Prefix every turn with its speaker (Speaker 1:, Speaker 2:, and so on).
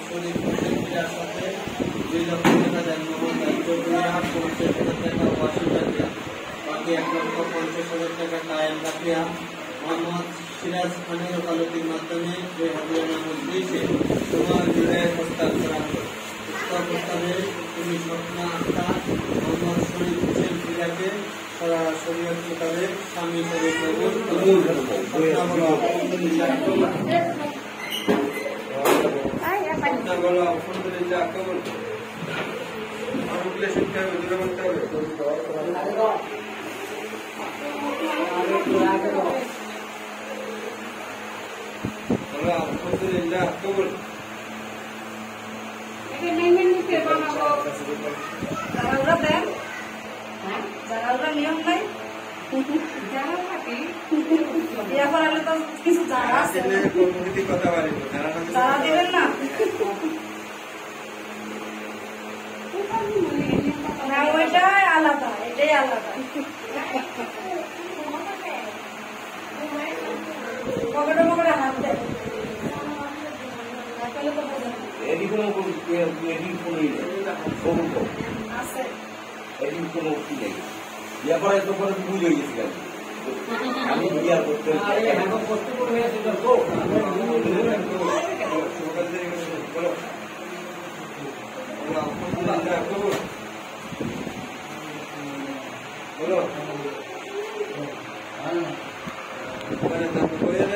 Speaker 1: শরীর ক্রীড়ার সাথে 2 লক্ষ টাকা দেন মোহাম্মদ চৌধুরী 50,000 টাকা ওয়াসিফাকে, বাকি 1,50,000 টাকা কায়েম রাখিয়া মোহাম্মদ সিরাজ খানের ওকালতির মাধ্যমে এই হাদিয়া নামক দিয়েছে তোমার বিবাহের প্রস্তাব করা হলো। উক্ত প্রস্তাবে তুমি স্বপ্না আক্তার মোহাম্মদ শরীফ হোসেন ক্রীড়াকে শরীয়ত মোতাবেক স্বামী হিসেবে কবুল
Speaker 2: আলাদা, এটাই আলাদা। পকেটে পকেটে হাত দেয় আমি বিয়ার করতে
Speaker 1: বলো